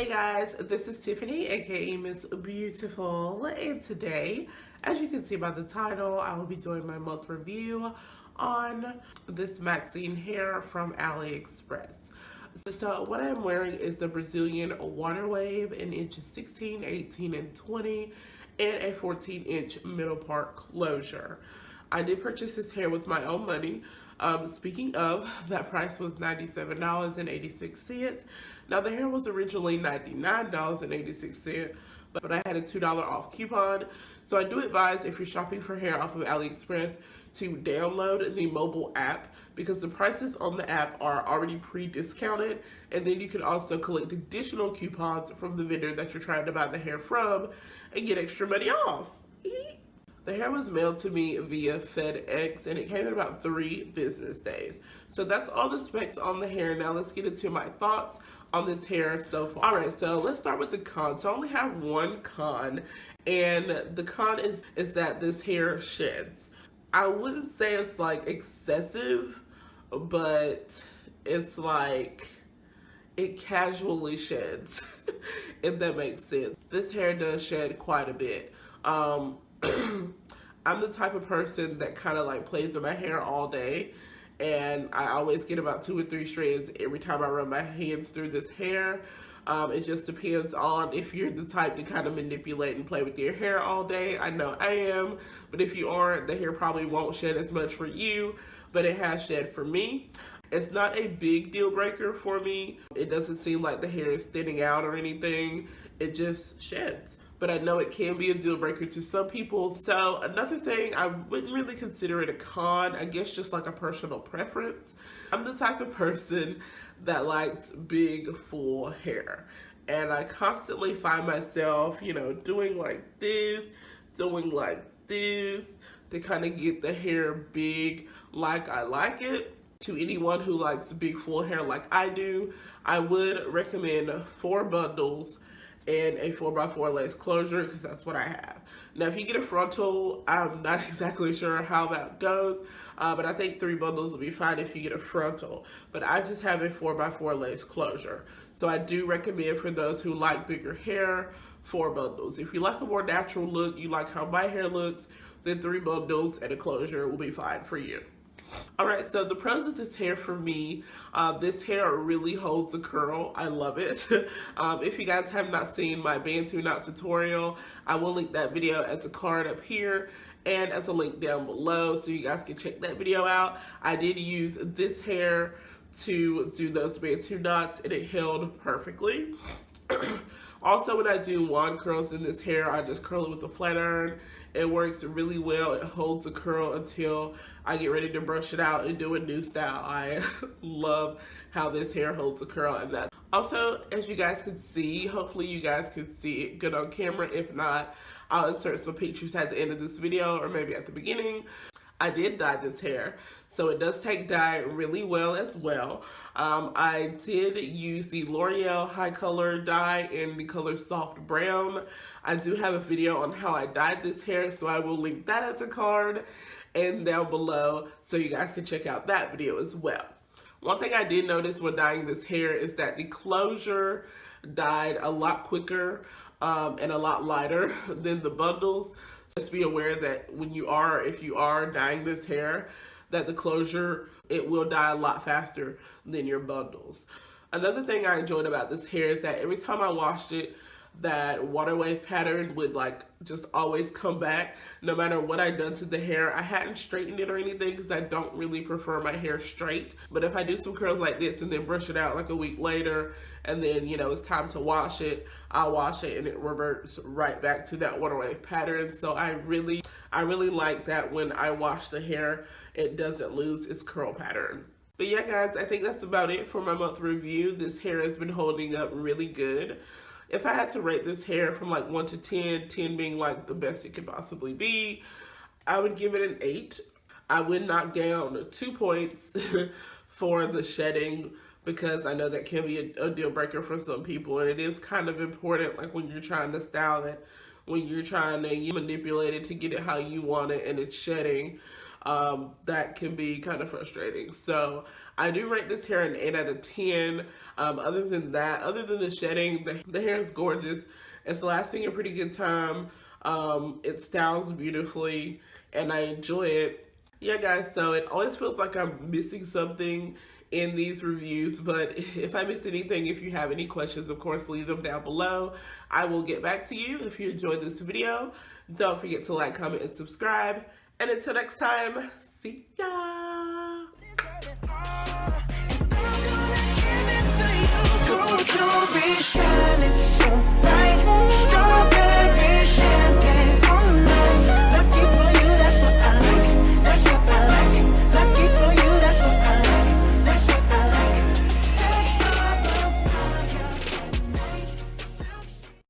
Hey guys, this is Tiffany, aka MsBeauTIFFull, and today, as you can see by the title, I will be doing my month review on this Maxine hair from Aliexpress. So what I'm wearing is the Brazilian Water Wave in inches 16, 18, and 20, and a 14-inch middle part closure. I did purchase this hair with my own money. Speaking of, that price was $97.86. Now the hair was originally $99.86, but I had a $2 off coupon. So I do advise, if you're shopping for hair off of AliExpress, to download the mobile app, because the prices on the app are already pre-discounted, and then you can also collect additional coupons from the vendor that you're trying to buy the hair from and get extra money off. The hair was mailed to me via FedEx, and it came in about 3 business days. So that's all the specs on the hair. Now let's get into my thoughts on this hair so far. Alright, so let's start with the con. So I only have one con, and the con is that this hair sheds. I wouldn't say it's like excessive, but it's like it casually sheds, if that makes sense. This hair does shed quite a bit. I'm the type of person that kind of like plays with my hair all day, and I always get about 2 or 3 strands every time I run my hands through this hair. It just depends on if you're the type to kind of manipulate and play with your hair all day. I know I am, but if you aren't, the hair probably won't shed as much for you, but it has shed for me. It's not a big deal breaker for me. It doesn't seem like the hair is thinning out or anything. It just sheds. But I know it can be a deal breaker to some people. So another thing, I wouldn't really consider it a con, I guess just like a personal preference. I'm the type of person that likes big, full hair. And I constantly find myself, doing like this, doing like this, to kind of get the hair big like I like it. To anyone who likes big, full hair like I do, I would recommend 4 bundles and a 4x4 lace closure, because that's what I have. Now if you get a frontal, I'm not exactly sure how that goes, but I think 3 bundles will be fine if you get a frontal. But I just have a 4x4 lace closure. So I do recommend, for those who like bigger hair, 4 bundles. If you like a more natural look, you like how my hair looks, then 3 bundles and a closure will be fine for you. Alright, so the pros of this hair for me, this hair really holds a curl. I love it. If you guys have not seen my Bantu knot tutorial, I will link that video as a card up here and as a link down below, so you guys can check that video out. I did use this hair to do those Bantu knots, and it held perfectly. Also, when I do wand curls in this hair, I just curl it with a flat iron. It works really well. It holds a curl until I get ready to brush it out and do a new style. I love how this hair holds a curl. And that also, as you guys can see, hopefully you guys can see it good on camera. If not, I'll insert some pictures at the end of this video, or maybe at the beginning. I did dye this hair, so it does take dye really well as well. I did use the L'Oreal High Color dye in the color Soft Brown. I do have a video on how I dyed this hair, so I will link that as a card and down below, so you guys can check out that video as well. One thing I did notice when dyeing this hair is that the closure dyed a lot quicker and a lot lighter than the bundles. Just be aware that if you are dyeing this hair, that the closure, it will dye a lot faster than your bundles. Another thing I enjoyed about this hair is that every time I washed it, that water wave pattern would like just always come back no matter what I done to the hair. I hadn't straightened it or anything because I don't really prefer my hair straight. But if I do some curls like this and then brush it out like a week later, and then it's time to wash it, I'll wash it and it reverts right back to that water wave pattern. So I really like that when I wash the hair, it doesn't lose its curl pattern. But yeah guys, I think that's about it for my month review. This hair has been holding up really good. If I had to rate this hair from like 1 to 10, 10 being like the best it could possibly be, I would give it an 8. I would knock down 2 points for the shedding, because I know that can be a deal breaker for some people, and it is kind of important, like when you're trying to style it, when you're trying to manipulate it to get it how you want it and it's shedding. that can be kind of frustrating. So I do rate this hair an 8 out of 10. Other than that, other than the shedding, the hair is gorgeous. It's lasting a pretty good time. It styles beautifully and I enjoy it. Yeah guys, so it always feels like I'm missing something in these reviews, but if I missed anything, if you have any questions, of course, leave them down below. I will get back to you. If you enjoyed this video, don't forget to like, comment, and subscribe. And until next time, see ya! Gold jewelry shining so bright.